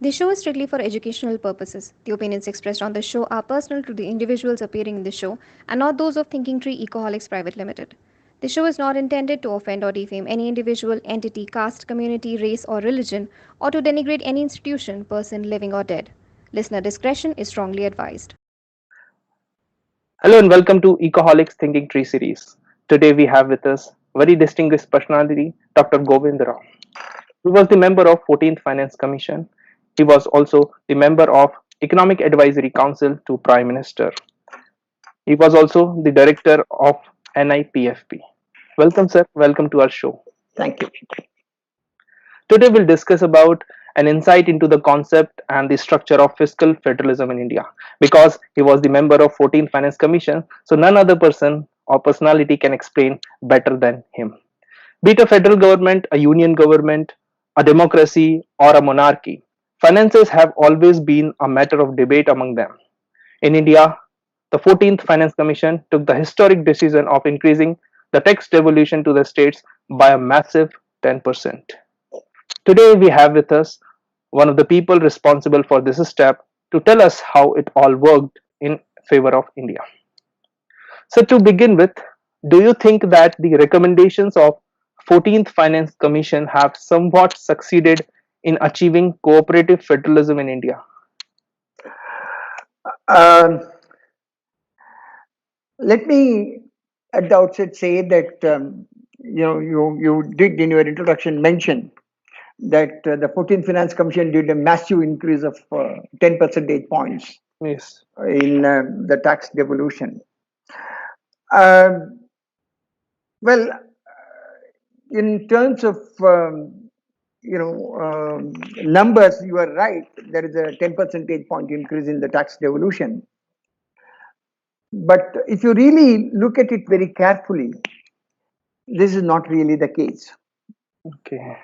This show is strictly for educational purposes. The opinions expressed on the show are personal to the individuals appearing in the show and not those of Thinking Tree Ecoholics Private Limited. The show is not intended to offend or defame any individual, entity, caste, community, race, or religion, or to denigrate any institution, person, living or dead. Listener discretion is strongly advised. Hello and welcome to Ecoholics Thinking Tree series. Today we have with us very distinguished personality, Dr. Govind Rao. He was the member of 14th Finance Commission. He was also the member of Economic Advisory Council to Prime Minister. He was also the director of NIPFP. Welcome, sir. Welcome to our show. Thank you. Today we'll discuss about an insight into the concept and the structure of fiscal federalism in India. Because he was the member of 14th Finance Commission, so none other person or personality can explain better than him. Be it a federal government, a union government, a democracy, or a monarchy, finances have always been a matter of debate among them. In India, the 14th Finance Commission took the historic decision of increasing the tax devolution to the states by a massive 10%. Today, we have with us one of the people responsible for this step to tell us how it all worked in favor of India. So, to begin with, do you think that the recommendations of 14th Finance Commission have somewhat succeeded in achieving cooperative federalism in India? Let me at the outset say that you did in your introduction mention that the 14th Finance Commission did a massive increase of 10 percentage points Yes. in the tax devolution. Well, in terms of numbers, you are right. There is a 10 percentage point increase in the tax devolution. But if you really look at it very carefully, this is not really the case. Okay.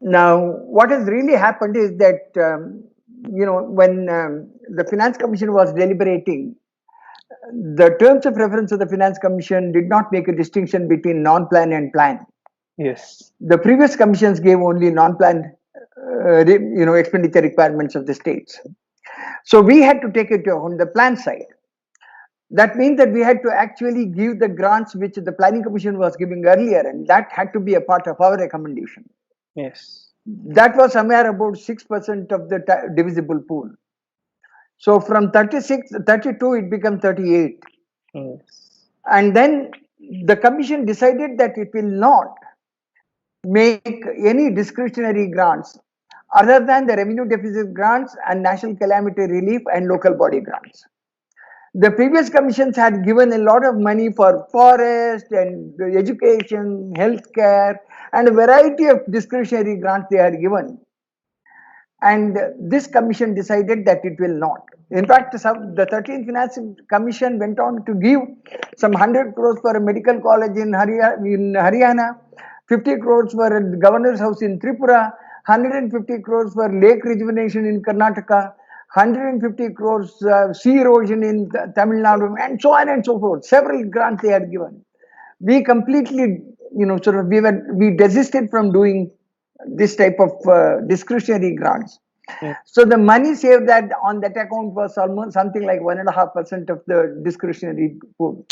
Now, what has really happened is that, when the Finance Commission was deliberating, the terms of reference of the Finance Commission did not make a distinction between non-plan and plan. Yes. The previous commissions gave only non-planned, expenditure requirements of the states. So we had to take it on the plan side. That means that we had to actually give the grants which the Planning Commission was giving earlier, and that had to be a part of our recommendation. Yes. That was somewhere about 6% of the divisible pool. So from 32, it became 38. Yes. And then the commission decided that it will not make any discretionary grants other than the revenue deficit grants and national calamity relief and local body grants. The previous commissions had given a lot of money for forest and education, healthcare, and a variety of discretionary grants they had given. And this commission decided that it will not. In fact, the 13th Finance Commission went on to give some 100 crores for a medical college in Haryana, 50 crores for a governor's house in Tripura, 150 crores for lake rejuvenation in Karnataka, 150 crores sea erosion in Tamil Nadu, and so on and so forth. Several grants they had given. We completely, we desisted from doing this type of discretionary grants. Yeah. So the money saved that on that account was almost something like 1.5% of the discretionary pool.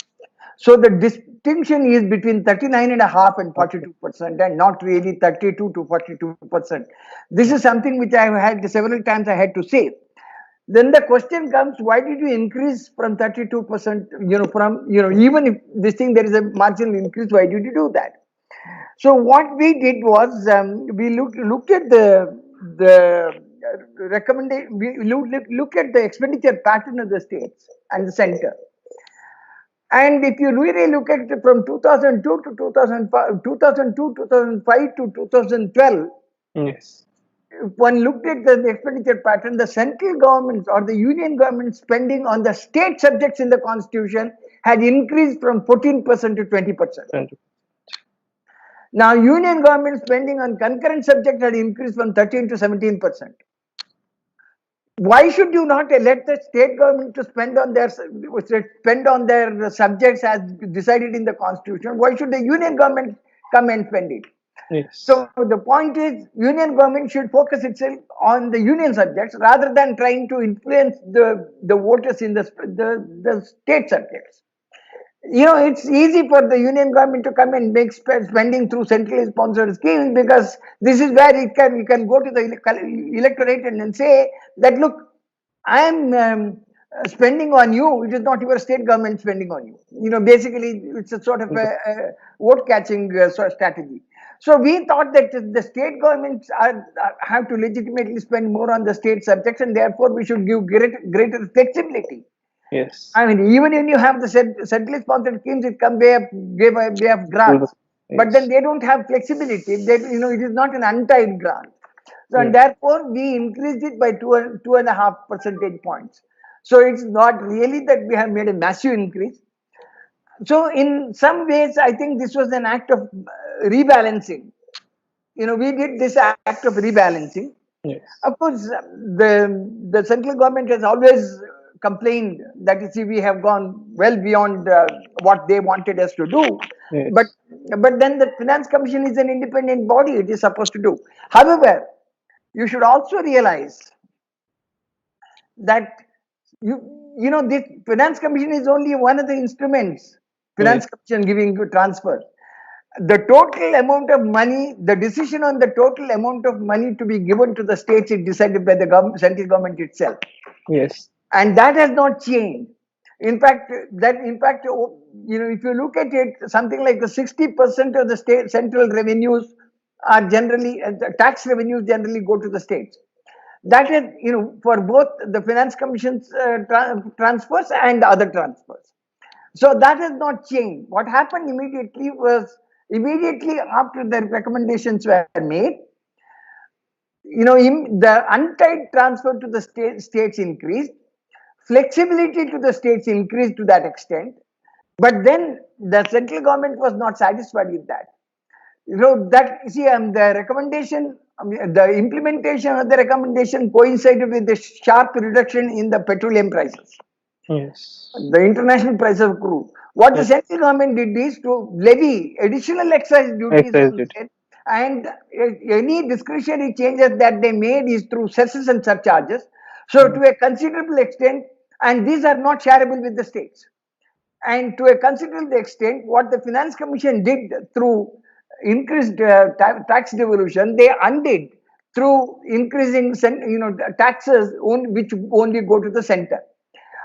So the distinction is between 39.5% and 42%, and not really 32 to 42%. This is something which I have had several times I had to say. Then the question comes, why did you increase from 32%, even if this thing there is a marginal increase, why did you do that? So what we did was, we looked at the recommendation, we look at the expenditure pattern of the states and the center. And if you really look at it from 2002 to 2005, 2005 to 2012, Yes. if one looked at the expenditure pattern, the central government or the union government spending on the state subjects in the constitution had increased from 14% to 20%. Now, union government spending on concurrent subjects had increased from 13 to 17%. Why should you not let the state government to spend on their subjects as decided in the constitution? Why should the union government come and spend it? Yes. So the point is, union government should focus itself on the union subjects rather than trying to influence the voters in the state subjects. It's easy for the union government to come and make spending through centrally sponsored schemes, because this is where you can go to the electorate and then say that, look, I am spending on you. It is not your state government spending on you. Basically, it's a sort of a vote catching sort of strategy. So we thought that the state governments have to legitimately spend more on the state subjects, and therefore we should give greater flexibility. Yes. I mean, even when you have the centrally sponsored schemes, it come way of grants, but then Yes. they don't have flexibility. It is not an untied grant. So, and Yes. therefore, we increased it by 2.5 percentage points. So it's not really that we have made a massive increase. So in some ways, I think this was an act of rebalancing. We did this act of rebalancing. Of Yes. course, the central government has always complained that, you see, we have gone well beyond what they wanted us to do. But Yes. but then the Finance Commission is an independent body; it is supposed to do. However, you should also realize that this Finance Commission is only one of the instruments. Yes. Finance Commission giving you transfer. The total amount of money, the decision on the total amount of money to be given to the states is decided by the central government itself, Yes. and that has not changed. In fact, if you look at it, something like the 60% of the state central revenues are generally the tax revenues generally go to the states. That is, for both the Finance Commission's transfers and other transfers. So that has not changed. What happened immediately was, immediately after the recommendations were made, the untied transfer to the states increased, flexibility to the states increased to that extent, but then the central government was not satisfied with that. The recommendation, the implementation of the recommendation coincided with the sharp reduction in the petroleum prices, Yes. the international price of crude. What the Yes. central government did is to levy additional excise duties Exercise on it. state, and any discretionary changes that they made is through cesses and surcharges. So, to a considerable extent, and these are not shareable with the states. And to a considerable extent, what the Finance Commission did through increased tax devolution, they undid through increasing taxes which only go to the center.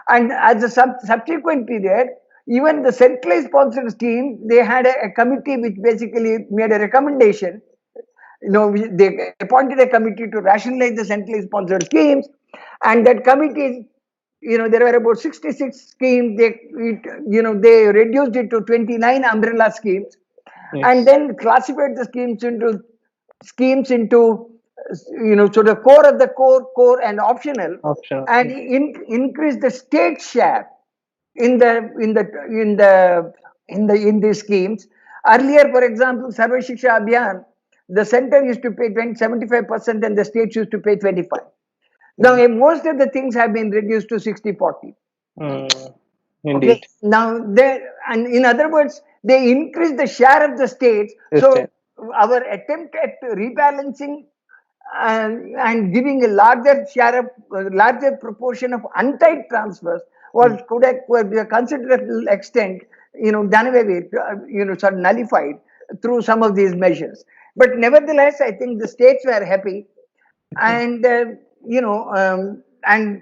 And as a subsequent period, even the centrally sponsored scheme, they had a committee which basically made a recommendation. They appointed a committee to rationalize the centrally sponsored schemes, and that committee, there were about 66 schemes. They reduced it to 29 umbrella schemes, and Yes. then classified the schemes into sort of core of the core and optional, Optional. and increase the state share in these schemes. Earlier, for example, Sarva Shiksha Abhiyan, the center used to pay 75% and the states used to pay 25. Now, most of the things have been reduced to 60-40. Mm. Okay. Indeed. Now, and in other words, they increase the share of the states. Yes. So, our attempt at rebalancing and giving a larger proportion of untied transfers could a considerable extent, done away with, sort of nullified through some of these measures. But nevertheless, I think the states were happy, and and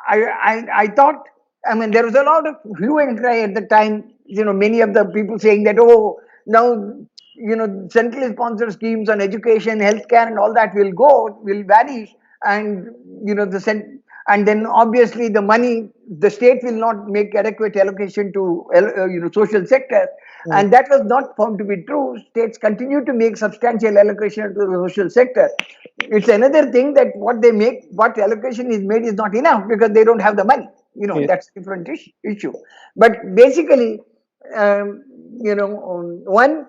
I thought, I mean, there was a lot of hue and cry at the time. Many of the people saying that, oh, now, centrally sponsored schemes on education, healthcare, and all that will vanish, and and then obviously the money, the state will not make adequate allocation to social sector, and that was not found to be true. States continue to make substantial allocation to the social sector. It's another thing that what allocation is made is not enough because they don't have the money. Yes. That's a different issue. But basically, one,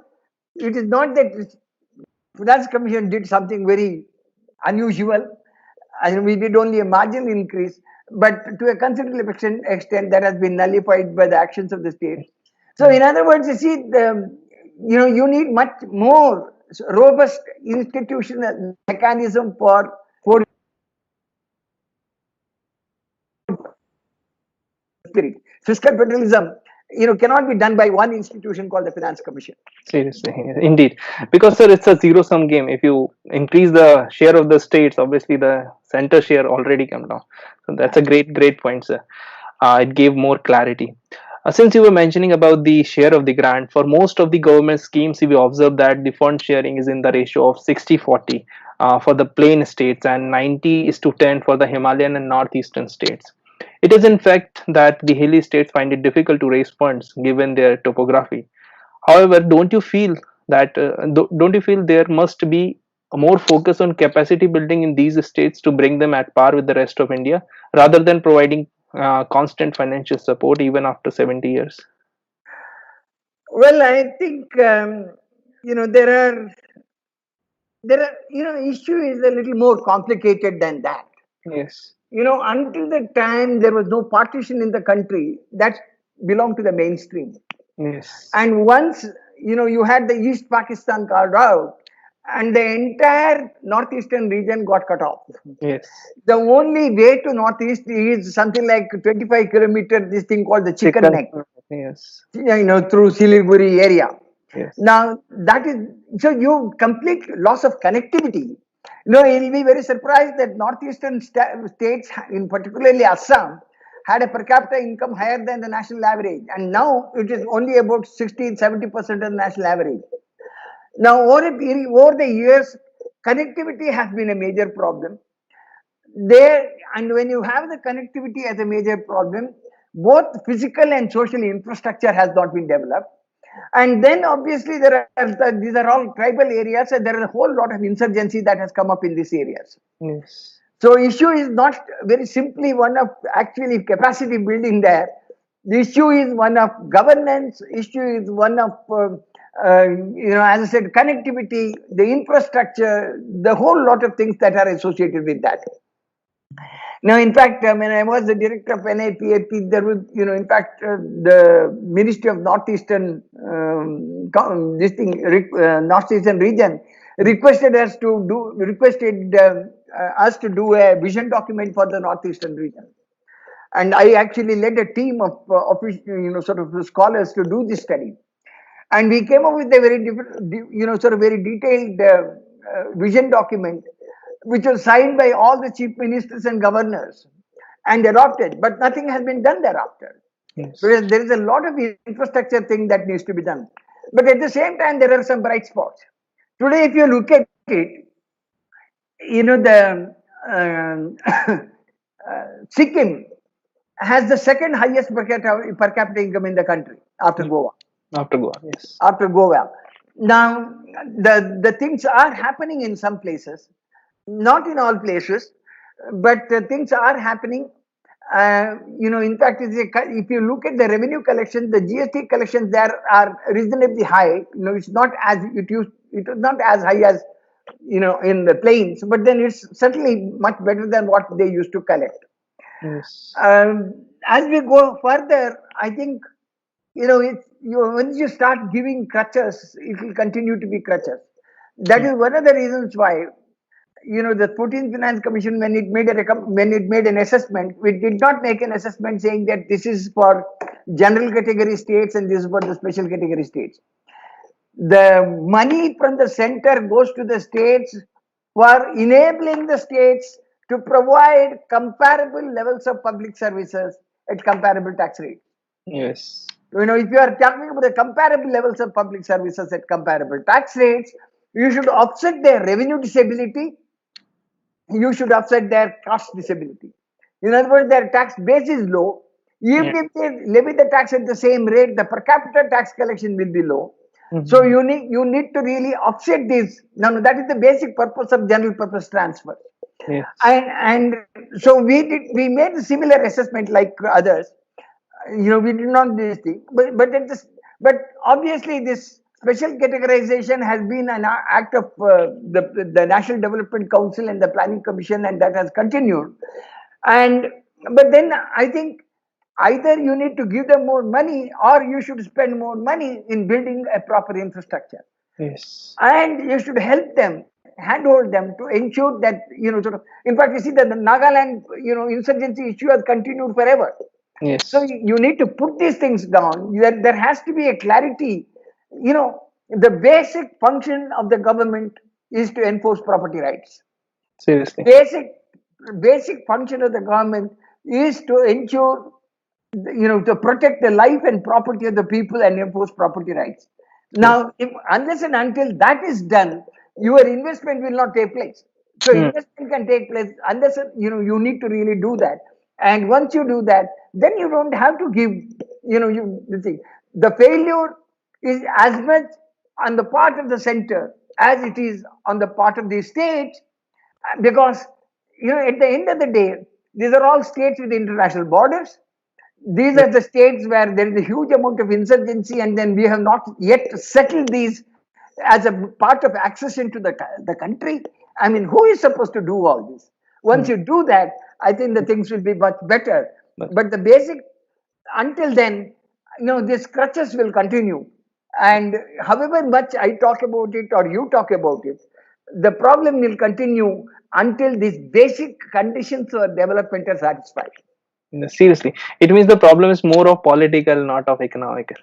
it is not that Finance Commission did something very unusual. And we did only a marginal increase, but to a considerable extent that has been nullified by the actions of the state. So, in other words, you see, you need much more robust institutional mechanism for spirit. Fiscal federalism, cannot be done by one institution called the Finance Commission. Seriously, indeed, because sir, it's a zero-sum game. If you increase the share of the states, obviously the center share already come down. So that's a great point, sir. It gave more clarity. Since you were mentioning about the share of the grant, for most of the government schemes, we observe that the fund sharing is in the ratio of 60-40 for the plain states and 90:10 for the Himalayan and northeastern states. It is in fact that the hilly states find it difficult to raise funds given their topography. However, don't you feel there must be more focus on capacity building in these states to bring them at par with the rest of India rather than providing constant financial support even after 70 years? Well, I think issue is a little more complicated than that. Yes. Until the time there was no partition in the country, that belonged to the mainstream. Yes. And once you had the East Pakistan carved out, and the entire northeastern region got cut off. Yes. The only way to northeast is something like 25 kilometers. This thing called the chicken neck. Yes. Through Siliguri area. Yes. Now that is so you complete loss of connectivity. You'll be very surprised that northeastern states, in particularly Assam, had a per capita income higher than the national average, and now it is only about 60-70% of the national average. Now, over the years, connectivity has been a major problem. And when you have the connectivity as a major problem, both physical and social infrastructure has not been developed. And then obviously these are all tribal areas, and there is a whole lot of insurgency that has come up in these areas. Yes. So issue is not very simply one of actually capacity building there. The issue is one of governance. Issue is one of as I said, connectivity, the infrastructure, the whole lot of things that are associated with that. Now, in fact, when I was the director of NIPFP, there was, in fact, the Ministry of Northeastern, Northeastern region requested us to do a vision document for the Northeastern region. And I actually led a team of sort of scholars to do this study. And we came up with a very very detailed vision document, which was signed by all the chief ministers and governors and adopted, but nothing has been done thereafter. Yes. Because there is a lot of infrastructure thing that needs to be done. But at the same time, there are some bright spots. Today, if you look at it, the Sikkim has the second highest per capita income in the country after Goa. After Goa, yes. After Goa. Now, the things are happening in some places, not in all places, but things are happening. In fact, if you look at the revenue collection, the GST collections there are reasonably high. It's not as it was not as high as in the plains, but then it's certainly much better than what they used to collect. Yes. As we go further, I think once you start giving crutches, it will continue to be crutches. That is one of the reasons why the 14th Finance Commission, when it made an assessment, it did not make an assessment saying that this is for general category states and this is for the special category states. The money from the center goes to the states for enabling the states to provide comparable levels of public services at comparable tax rates. Yes. If you are talking about the comparable levels of public services at comparable tax rates, you should offset their revenue disability. You should offset their cost disability. In other words, their tax base is low. Even if they levy the tax at the same rate, the per capita tax collection will be low. So you need to really offset this. Now that is the basic purpose of general purpose transfer. Yes. And so we made a similar assessment like others. We did not do this thing, but obviously this special categorization has been an act of the National Development Council and the Planning Commission, and that has continued. But then I think either you need to give them more money or you should spend more money in building a proper infrastructure. Yes. And you should help them, handhold them to ensure that, in fact, we see that the Nagaland, insurgency issue has continued forever. So Yes. you need to put these things down. There has to be a clarity. The basic function of the government is to enforce property rights. Seriously. Basic function of the government is to ensure, to protect the life and property of the people and enforce property rights. Yes. Now, unless and until that is done, your investment will not take place. So Hmm. investment can take place unless you need to really do that. And once you do that, then you don't have to give. You see, the failure is as much on the part of the center as it is on the part of the states, because at the end of the day, these are all states with international borders. These Yes. are the states where there is a huge amount of insurgency, and then we have not yet settled these as a part of accession to the country. I mean, who is supposed to do all this? Once Hmm. you do that, I think the things will be much better. But But the basic, until then, these crutches will continue. And however much I talk about it or you talk about it, the problem will continue until these basic conditions for development are satisfied. seriously, it means the problem is more of political, not of economical.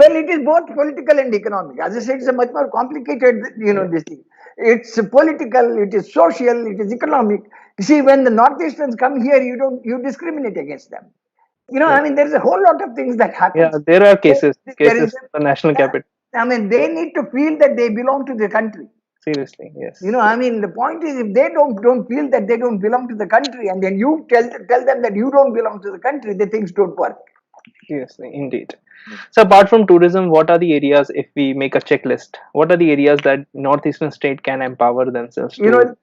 Well, it is both political and economic. As I said, it's a much more complicated, Yeah. this thing. It's political, it is social, it is economic. You see, when the Northeasterns come here, you discriminate against them. Yeah. I mean, there's a whole lot of things that Yeah. happens. There are There there cases is, in the national capital. I mean, they need to feel that they belong to the country. Seriously. Yes. I mean, the point is, if they don't feel that they don't belong to the country, and then you tell them that you don't belong to the country, the things don't work. Seriously, indeed. So apart from tourism, what are the areas, if we make a checklist, what are the areas that northeastern state can empower themselves You to?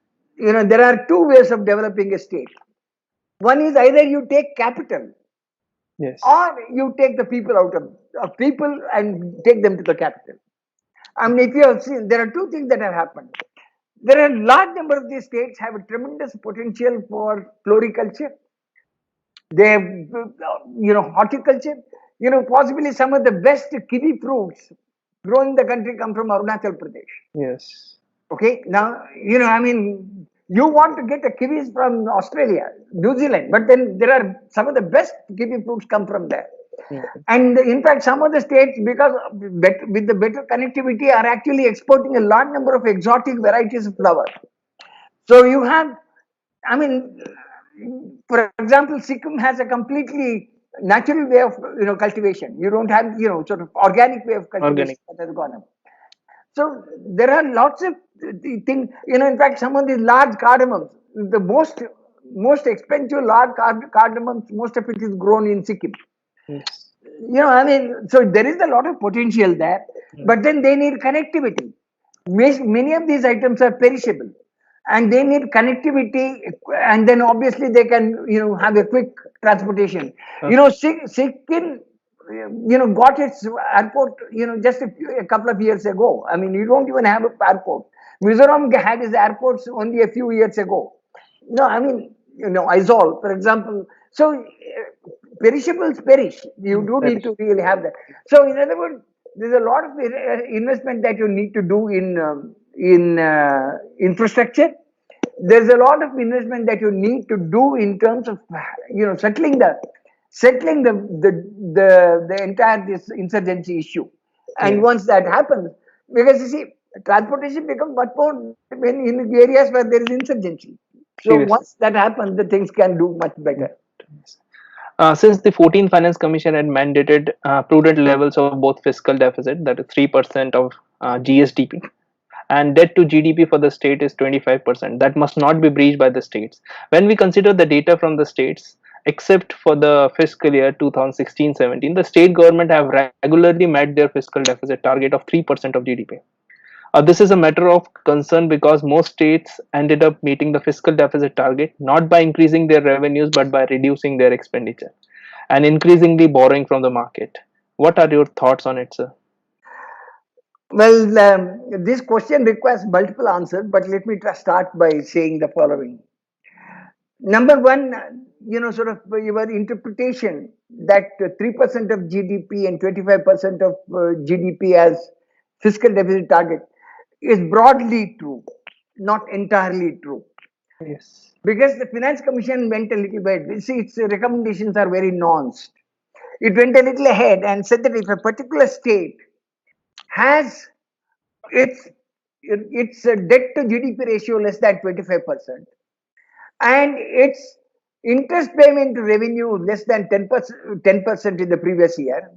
know, there are two ways of developing a state. One is either you take capital Yes. or you take the people out of people and take them to the capital. I mean, if you have seen, there are two things that have happened. There are a large number of these states have a tremendous potential for floriculture. They have, horticulture. Possibly some of the best kiwi fruits grown in the country come from Arunachal Pradesh. Yes. Okay, now, I mean, you want to get the kiwis from Australia, New Zealand, but then there are some of the best kiwi fruits come from there. Mhm. And in fact, some of the states, because with the better connectivity, are actually exporting a large number of exotic varieties of flower. So you have, I mean, for example, Sikkim has a completely natural way of cultivation. You don't have sort of organic way of cultivation Organic. that has gone up. So there are lots of things. In fact, some of these large cardamoms, the most expensive large cardamoms, most of it is grown in Sikkim. Yes. I mean, so there is a lot of potential there, Mm. but then they need connectivity. Many of these items are perishable, and they need connectivity, and then obviously they can, have a quick transportation. Okay. Sikkim, got its airport, just a couple of years ago. I mean, you don't even have an airport. Mizoram had its airports only a few years ago. I mean, Isol, for example. So perishables perish. You do That need is. to really have that. So in other words, there's a lot of investment that you need to do in infrastructure. There's a lot of investment that you need to do in terms of settling the entire this insurgency issue. And Yes. once that happens, because you see, transportation becomes much more when in areas where there is insurgency. So Seriously. once that happens, the things can do much better. Yes. Since the 14th Finance Commission had mandated prudent levels of both fiscal deficit, that is 3% of GSDP, and debt to GDP for the state is 25%. That must not be breached by the states. When we consider the data from the states, except for the fiscal year 2016-17, the state government have regularly met their fiscal deficit target of 3% of GDP. This is a matter of concern because most states ended up meeting the fiscal deficit target not by increasing their revenues but by reducing their expenditure and increasingly borrowing from the market. What are your thoughts on it, sir? Well, this question requires multiple answers, but let me start by saying the following. Number one, sort of your interpretation that 3% of GDP and 25% of GDP as fiscal deficit target is broadly true, not entirely true. Yes. Because the Finance Commission went a little bit, see, its recommendations are very nuanced. It went a little ahead and said that if a particular state has its debt to GDP ratio less than 25%, and its interest payment to revenue less than 10% in the previous year,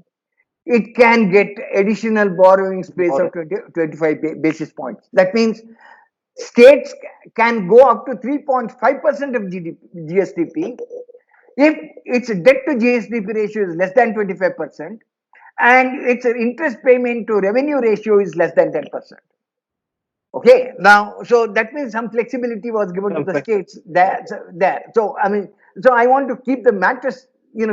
it can get additional borrowing space of 25 basis points. That means states can go up to 3.5% of GSDP if its debt to GSDP ratio is less than 25% and its interest payment to revenue ratio is less than 10%. Okay, now, so that means some flexibility was given to the states there. So, I mean, so I want to keep the matters,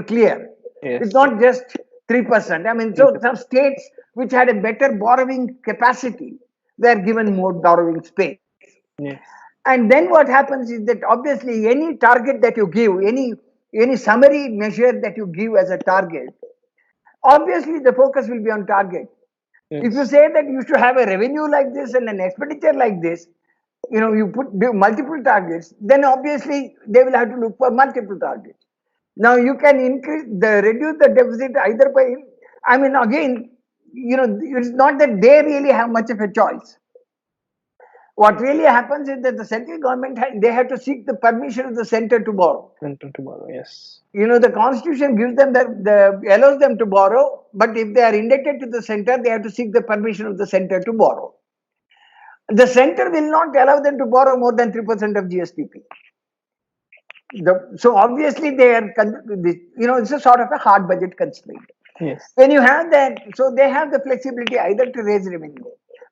clear. Yes. It's not just 3%. I mean, so some states which had a better borrowing capacity were given more borrowing space. Yes. And then what happens is that obviously any target that you give, any summary measure that you give as a target, obviously the focus will be on target. Yes. If you say that you should have a revenue like this and an expenditure like this, you do multiple targets, then obviously they will have to look for multiple targets. Now you can reduce the deficit either by, I mean, again, it's not that they really have much of a choice. What really happens is that the central government they have to seek the permission of the center to borrow. Center to borrow, yes. The constitution gives them allows them to borrow, but if they are indebted to the center, they have to seek the permission of the center to borrow. The center will not allow them to borrow more than 3% of GSDP. So obviously they are, it's a sort of a hard budget constraint. Yes. When you have that, so they have the flexibility either to raise revenue.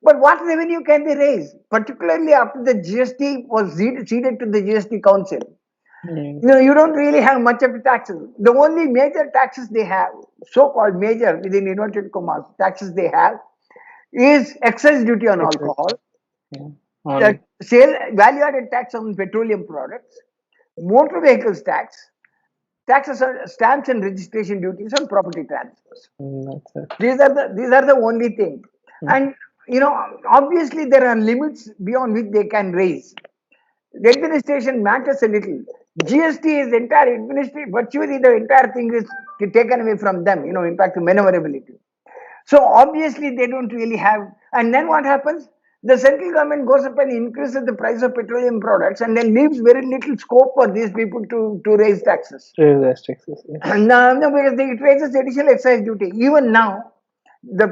But what revenue can they raise? Particularly after the GST was ceded to the GST Council. You don't really have much of the taxes. The only major taxes they have, so-called major within inverted commas, taxes they have, is excise duty on alcohol, value-added tax on petroleum products, motor vehicles tax, taxes on stamps and registration duties on property transfers. These are the only thing. And obviously there are limits beyond which they can raise. The administration matters a little. GST is entire administration, virtually the entire thing is taken away from them, in fact, maneuverability. So obviously they don't really have, and then what happens? The central government goes up and increases the price of petroleum products and then leaves very little scope for these people to raise taxes. Raise taxes, yes. No, because it raises additional excise duty. Even now, the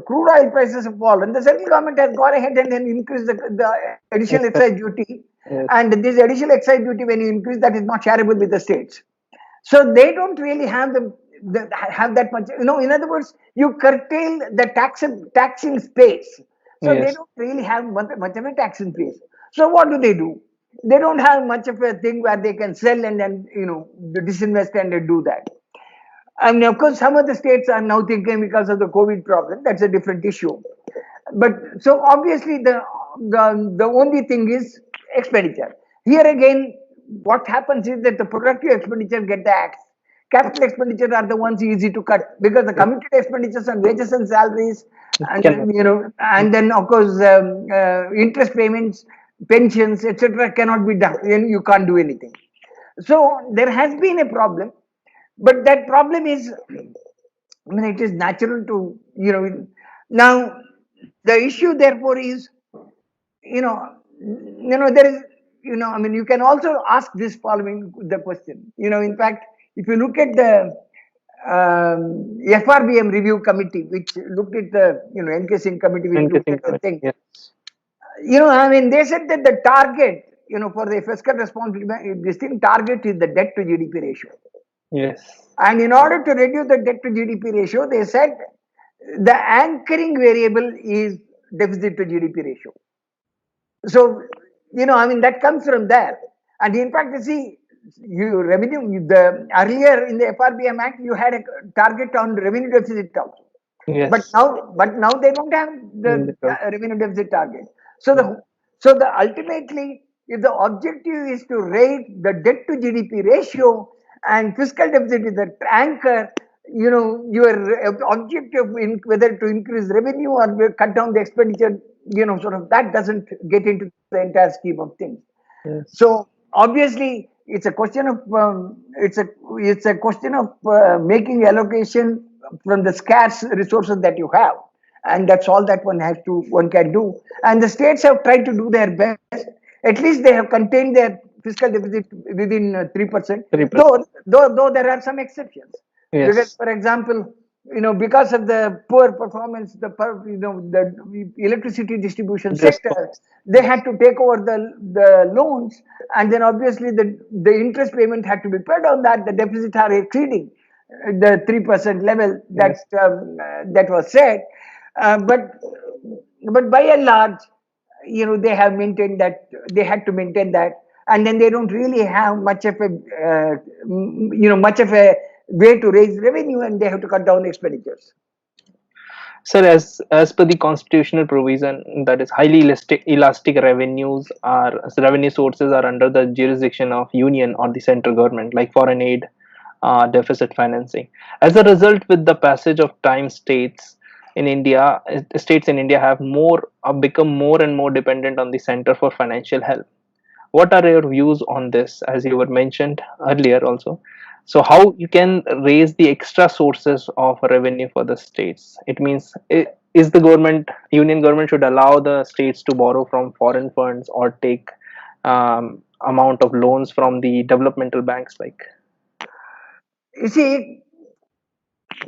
crude oil prices have fallen. The central government has gone ahead and then increased the additional excise duty. Yes. And this additional excise duty, when you increase that, is not shareable with the states. So they don't really have have that much. In other words, you curtail the taxing space. So yes. They don't really have much of a taxing space. So what do? They don't have much of a thing where they can sell and then disinvest and do that. I mean, of course, some of the states are now thinking because of the COVID problem. That's a different issue. But so obviously the only thing is expenditure. Here again, what happens is that the productive expenditure get the axe. Capital expenditure are the ones easy to cut because the committed expenditures on wages and salaries, and and then of course interest payments, pensions, etc. cannot be done. You can't do anything. So there has been a problem. But that problem is, I mean, it is natural to, now the issue therefore is, there is, I mean, you can also ask this following the question. In fact, if you look at the FRBM review committee, which looked at the, NK Singh committee, which looked at the thing, yes. I mean, they said that the target, for the fiscal responsibility, this thing target is the debt to GDP ratio. Yes. And in order to reduce the debt to GDP ratio, they said the anchoring variable is deficit to GDP ratio. So, I mean, that comes from there. And in fact, you see, earlier in the FRBM Act, you had a target on revenue deficit also. Yes. But now they don't have the revenue deficit target. So ultimately, if the objective is to raise the debt to GDP ratio and fiscal deficit is the anchor, your objective in whether to increase revenue or cut down the expenditure, sort of that doesn't get into the entire scheme of things. So Yes. obviously, it's a question of making allocation from the scarce resources that you have, and that's all that one can do. And the states have tried to do their best. At least they have contained their fiscal deficit within 3%. 3%. Though there are some exceptions, because Yes. for example, because of the poor performance, the electricity distribution This. sector, they had to take over the loans, and then obviously the interest payment had to be paid on that. The deficit are exceeding the 3% level Yes. that was set. But by and large, they have maintained that they had to maintain that, and then they don't really have much of a way to raise revenue, and they have to cut down expenditures. Sir, as per the constitutional provision, that is highly elastic revenue sources are under the jurisdiction of union or the central government, like foreign aid, deficit financing. As a result, with the passage of time, states in India have become more and more dependent on the center for financial help. What are your views on this, as you were mentioned earlier also? So how you can raise the extra sources of revenue for the states? It means, is the union government should allow the states to borrow from foreign funds or take amount of loans from the developmental banks, like? You see,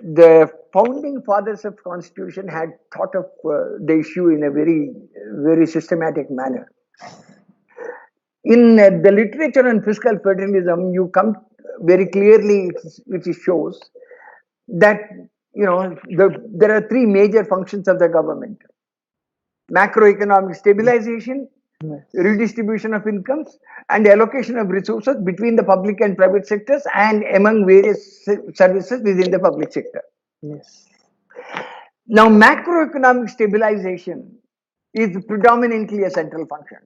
the founding fathers of constitution had thought of the issue in a very systematic manner. In the literature on fiscal federalism, you come very clearly, which shows that there are three major functions of the government: macroeconomic stabilization, Yes. redistribution of incomes, and allocation of resources between the public and private sectors and among various services within the public sector. Yes. Now, macroeconomic stabilization is predominantly a central function.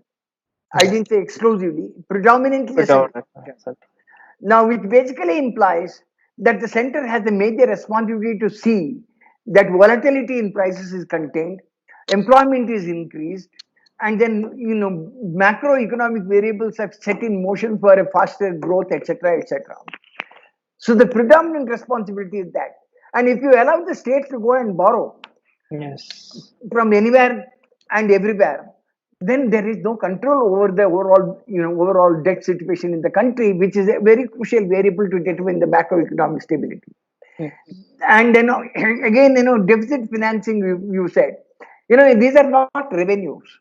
I Yes. didn't say exclusively, predominantly a central Without function. it. Now, which basically implies that the center has a major responsibility to see that volatility in prices is contained, employment is increased, and then macroeconomic variables are set in motion for a faster growth, etc., etc. So the predominant responsibility is that. And if you allow the states to go and borrow Yes. from anywhere and everywhere, then there is no control over the overall debt situation in the country, which is a very crucial variable to determine the macroeconomic stability. Yes. And then again, deficit financing, you said, these are not revenues.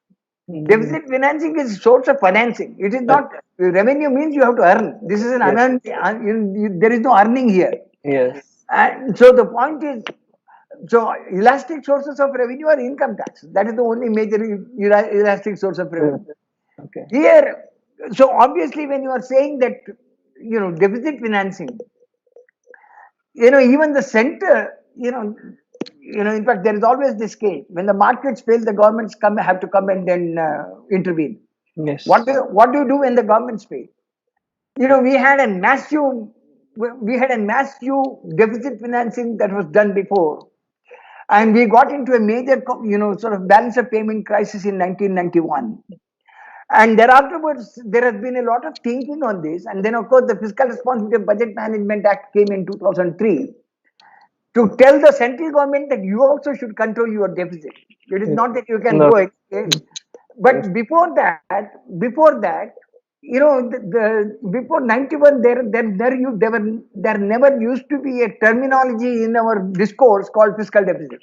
Deficit financing is source of financing. It is not revenue means you have to earn. This is an Yes. there is no earning here. Yes. And so the point is, so elastic sources of revenue are income tax. That is the only major elastic source of revenue. Okay. Here, so obviously when you are saying that, deficit financing, even the center, in fact, there is always this case when the markets fail, the governments have to come and then intervene. Yes. What do you do when the governments fail? We had a massive deficit financing that was done before, and we got into a major sort of balance of payment crisis in 1991. And thereafterwards, there has been a lot of thinking on this. And then, of course, the Fiscal Responsibility and Budget Management Act came in 2003 to tell the central government that you also should control your deficit. It is not that you can No. go again. But before that, before 91, there never used to be a terminology in our discourse called fiscal deficit.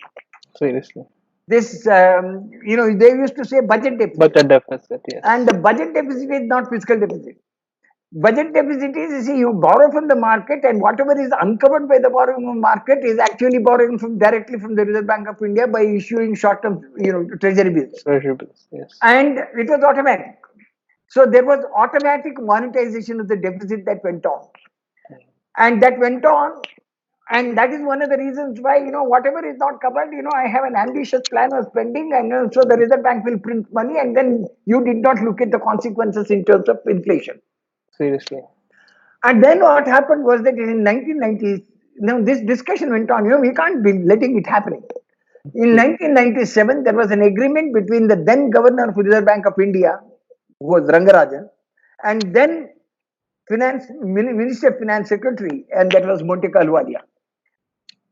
Seriously. This, they used to say budget deficit. Budget deficit, yes. And the budget deficit is not fiscal deficit. Budget deficit is, you see, you borrow from the market, and whatever is uncovered by the borrowing from market is actually borrowing directly from the Reserve Bank of India by issuing short-term, treasury bills. Treasury bills, yes. And it was automatic. So there was automatic monetization of the deficit that went on. And that went on. And that is one of the reasons why, whatever is not covered, I have an ambitious plan of spending, and so the Reserve Bank will print money, and then you did not look at the consequences in terms of inflation. Seriously. And then what happened was that in 1990s, this discussion went on. We can't be letting it happen. In 1997, there was an agreement between the then Governor of Reserve Bank of India, who was Rangarajan, and then Minister of Finance Secretary, and that was Monte Ahluwalia.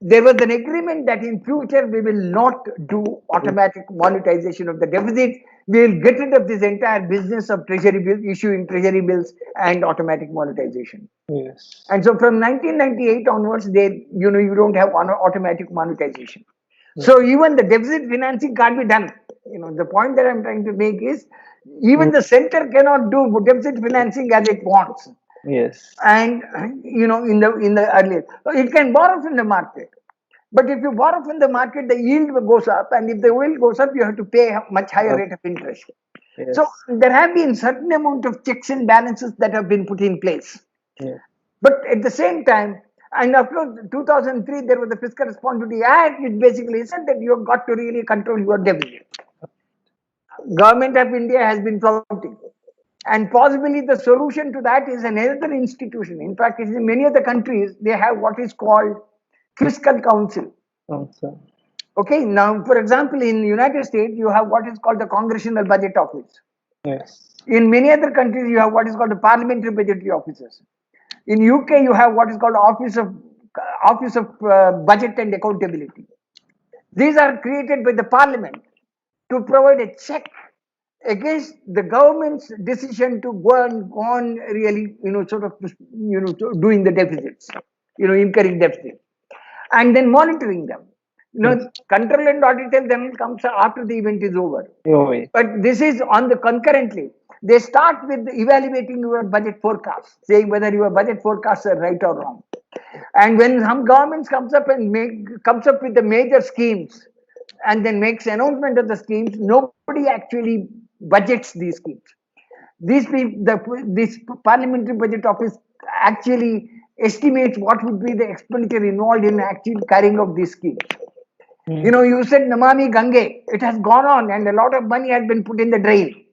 There was an agreement that in future we will not do automatic monetization of the deficit. We will get rid of this entire business of treasury bills, issuing treasury bills and automatic monetization. Yes. And so from 1998 onwards, you don't have automatic monetization. Yes. So even the deficit financing can't be done. The point that I'm trying to make is even the center cannot do deficit financing as it wants. Yes. And in the earlier, it can borrow from the market. But if you borrow from the market, the yield goes up, and if the yield goes up, you have to pay a much higher rate of interest. Yes. So there have been certain amount of checks and balances that have been put in place. Yeah. But at the same time, and after 2003, there was the Fiscal Responsibility Act, which basically said that you have got to really control your deficit. Government of India has been flouting. And possibly the solution to that is another institution. In fact, in many of the countries, they have what is called Fiscal Council. Okay, now, for example, in the United States, you have what is called the Congressional Budget Office. Yes. In many other countries, you have what is called the Parliamentary Budgetary Offices. In UK, you have what is called Office of Budget and Accountability. These are created by the Parliament to provide a check against the government's decision to go on really, doing the deficits, incurring deficits, and then monitoring them. Control and audit then comes after the event is over. But this is on the concurrently. They start with evaluating your budget forecasts, saying whether your budget forecasts are right or wrong. And when some governments comes up with the major schemes, and then makes announcement of the schemes, nobody actually budgets these schemes. This Parliamentary Budget Office actually estimates what would be the expenditure involved in actually carrying out these schemes. You said Namami Gange, it has gone on and a lot of money has been put in the drain.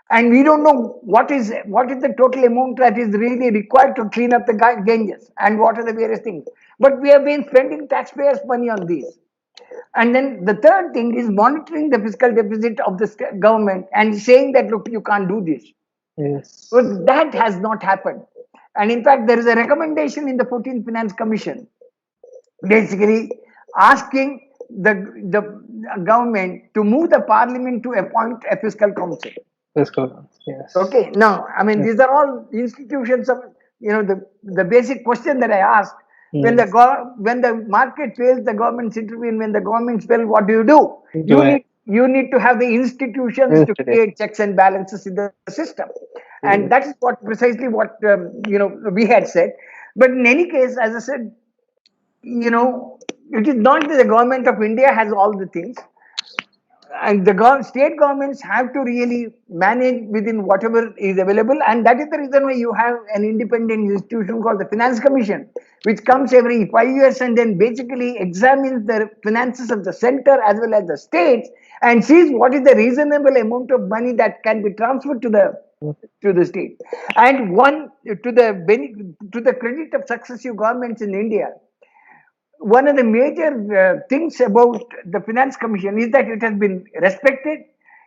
And we don't know what is the total amount that is really required to clean up the Ganges and what are the various things. But we have been spending taxpayers' money on these. And then the third thing is monitoring the fiscal deficit of the government and saying that, look, you can't do this. Yes. So that has not happened. And in fact, there is a recommendation in the 14th Finance Commission basically asking the government to move the parliament to appoint a fiscal council. Fiscal council, yes. Okay, now, I mean, these are all institutions of, the basic question that I asked. When the market fails, the governments intervene. When the governments fail, what do? You need to have the institutions to create checks and balances in the system, and that is precisely what we had said. But in any case, as I said, it is not that the government of India has all the things, and the state governments have to really manage within whatever is available, and that is the reason why you have an independent institution called the Finance Commission, which comes every 5 years and then basically examines the finances of the center as well as the states and sees what is the reasonable amount of money that can be transferred to the state. And to the credit of successive governments in India, one of the major things about the Finance Commission is that it has been respected,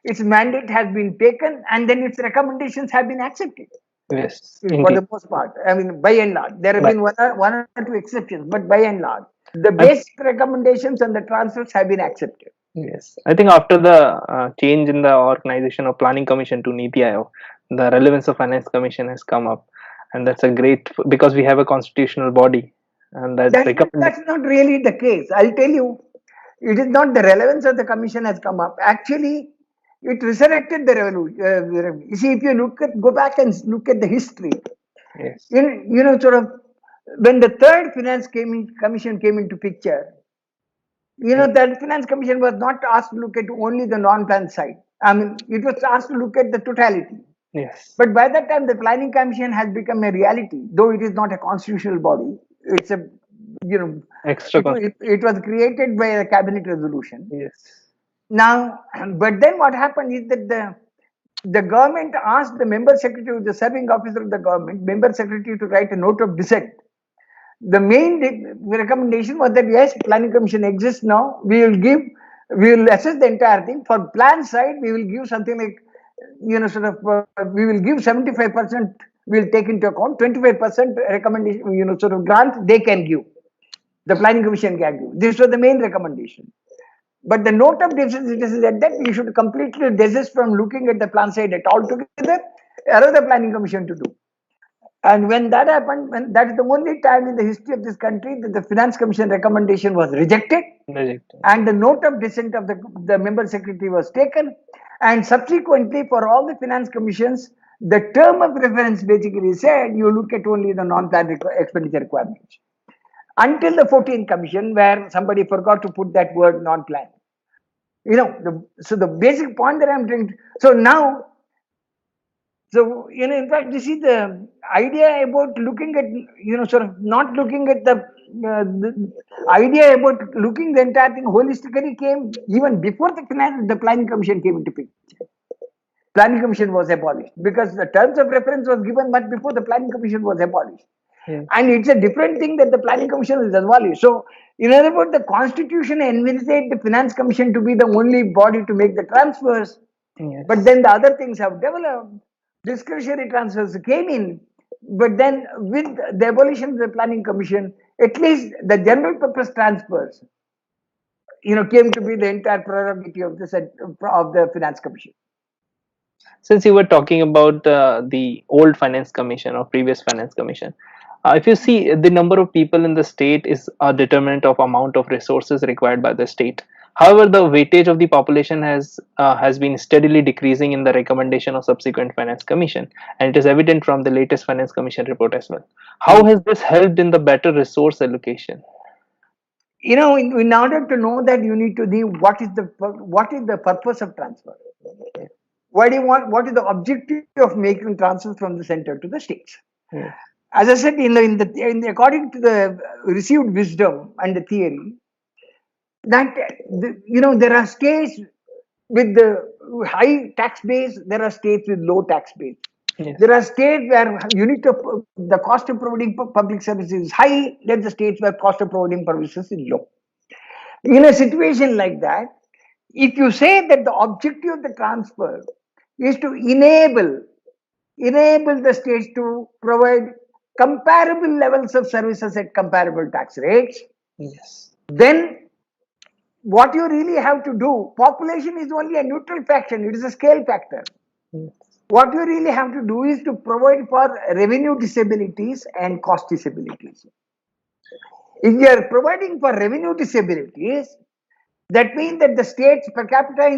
its mandate has been taken, and then its recommendations have been accepted. Yes, for the most part. I mean, by and large, there have been one or two exceptions, but by and large, the basic recommendations and the transfers have been accepted. Yes, I think after the change in the organization of Planning Commission to NITI Aayog, the relevance of Finance Commission has come up, and that's a great, because we have a constitutional body. And that's not really the case. I'll tell you, it is not the relevance of the commission has come up. Actually, it resurrected the revolution. You see, if you go back and look at the history, yes. When the third Finance Commission came into picture, that Finance Commission was not asked to look at only the non-plan side. I mean, it was asked to look at the totality. Yes. But by that time, the Planning Commission has become a reality, though it is not a constitutional body. It's a, it was created by a cabinet resolution. Yes. Now, but then what happened is that the government asked the member secretary, the serving officer of the government, member secretary, to write a note of dissent. The main recommendation was that yes, planning commission exists now. We will assess the entire thing. For plan side, we will give something like, we will give 75%. We will take into account 25% recommendation. Grant they can give. The planning commission can give. This was the main recommendation. But the note of difference is that you should completely desist from looking at the plan side at all together. Allow the planning commission to do. And when that happened, that is the only time in the history of this country that the Finance Commission recommendation was rejected. And the note of dissent of the member secretary was taken. And subsequently, for all the Finance Commissions, the term of reference basically said you look at only the non-plan expenditure requirements. Until the 14th Commission, where somebody forgot to put that word non-plan. So the basic point that I'm trying to, so now, in fact, you see the idea about looking at, not looking at the idea about looking the entire thing holistically came even before the Planning Commission came into picture. Planning Commission was abolished because the terms of reference was given much before the Planning Commission was abolished. And it's a different thing that the Planning Commission is abolished. So, in other words, the Constitution envisaged the Finance Commission to be the only body to make the transfers. But then the other things have developed. Discretionary transfers came in. But then with the abolition of the Planning Commission, at least the general purpose transfers, came to be the entire prerogative of the Finance Commission. Since you were talking about the old Finance Commission or previous Finance Commission, if you see, the number of people in the state is a determinant of amount of resources required by the state. However, the weightage of the population has been steadily decreasing in the recommendation of subsequent Finance Commission, and it is evident from the latest Finance Commission report as well. How has this helped in the better resource allocation? In order to know that, you need to know what is the purpose of transfer. What is the objective of making transfers from the center to the states? As I said, according to the received wisdom and the theory, that there are states with the high tax base, there are states with low tax base. There are states where the cost of providing public services is high. There are the states where cost of providing services is low. In a situation like that, if you say that the objective of the transfer is to enable the states to provide comparable levels of services at comparable tax rates, then what you really have to do, population is only a neutral fraction, it is a scale factor. What you really have to do is to provide for revenue disabilities and cost disabilities. If you are providing for revenue disabilities, that means that the states per capita,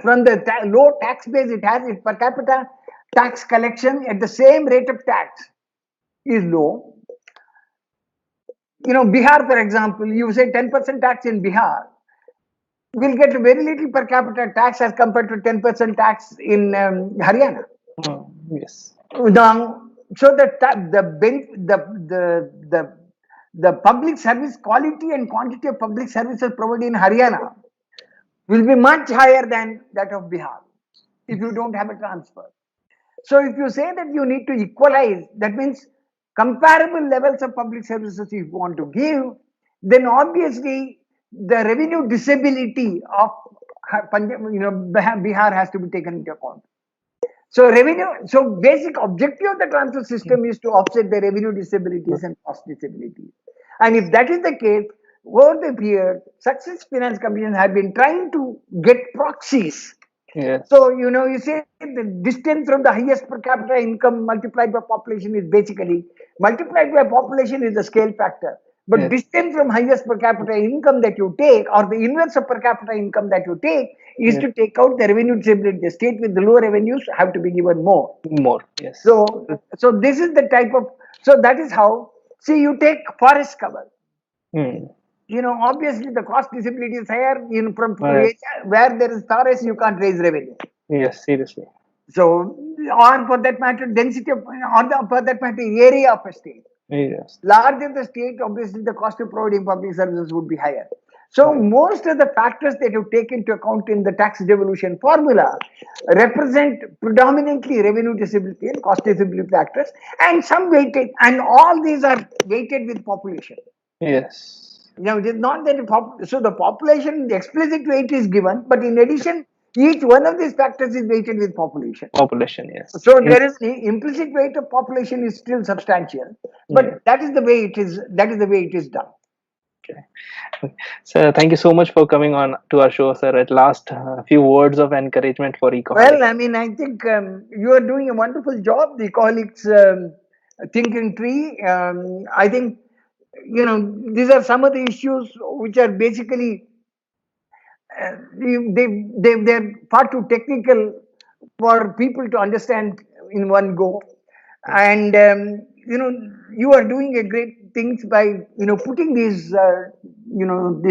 from the low tax base it has, its per capita tax collection at the same rate of tax is low. Bihar, for example, you say 10% tax in Bihar, will get very little per capita tax as compared to 10% tax in Haryana. Now, so the public service quality and quantity of public services provided in Haryana will be much higher than that of Bihar if you don't have a transfer. So if you say that you need to equalize, that means comparable levels of public services if you want to give, then obviously the revenue disability of Bihar has to be taken into account. So basic objective of the transfer system is to offset the revenue disabilities and cost disabilities. And if that is the case, over the period, successive Finance Commissions have been trying to get proxies. So, you say the distance from the highest per capita income multiplied by population is basically, multiplied by population is the scale factor. But distance from highest per capita income that you take, or the inverse of per capita income that you take, is to take out the revenue disability. The state with the low revenues have to be given more. So this is the type of, so that is how, see, you take forest cover. Obviously the cost disability is higher from where there is forest, you can't raise revenue. Seriously. So, or for that matter, density of, or for that matter, area of a state. Larger the state, obviously the cost of providing public services would be higher. So most of the factors that you take into account in the tax devolution formula represent predominantly revenue disability and cost disability factors, and some weighted, and all these are weighted with population. Yes. Now, it is not that so the population, the explicit weight is given, but in addition, each one of these factors is weighted with population. Population, yes. So there is the implicit weight of population is still substantial, but Yeah. that is the way it is. That is the way it is done. Okay. So thank you so much for coming on to our show, sir. At last, a few words of encouragement for ecoholics. Well, I mean, I think you are doing a wonderful job. The colleagues thinking tree. I think these are some of the issues which are basically they're far too technical for people to understand in one go, and you are doing a great things by putting these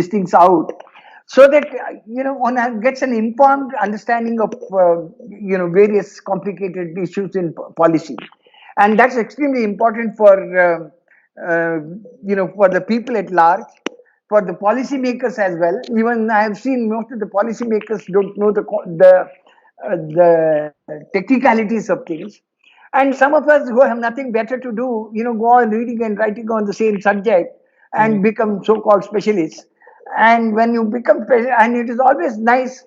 things out, so that one gets an informed understanding of various complicated issues in policy, and that's extremely important for for the people at large, for the policymakers as well. Even I have seen most of the policymakers don't know the technicalities of things, and some of us who have nothing better to do, go on reading and writing on the same subject and become so-called specialists. And when you become special, and it is always nice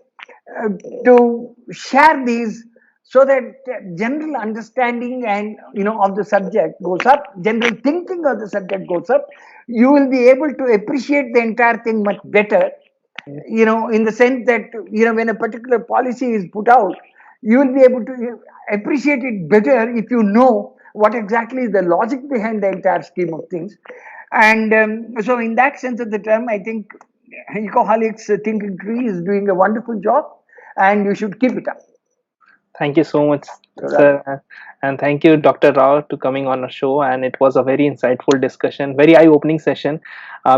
uh, to share these, so that general understanding and of the subject goes up, general thinking of the subject goes up. You will be able to appreciate the entire thing much better, in the sense that when a particular policy is put out, you will be able to appreciate it better if you know what exactly is the logic behind the entire scheme of things. And so in that sense of the term, I think Ecoholics Thinking Tree is doing a wonderful job, and you should keep it up. Thank you so much, sir. And thank you, Dr. Rao, to coming on our show. And it was a very insightful discussion, very eye-opening session,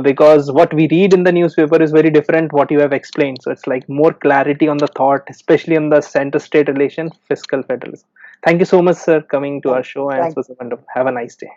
because what we read in the newspaper is very different what you have explained. So it's like more clarity on the thought, especially on the center-state relation, fiscal federalism. Thank you so much, sir, coming to our show, and it was wonderful. Have a nice day.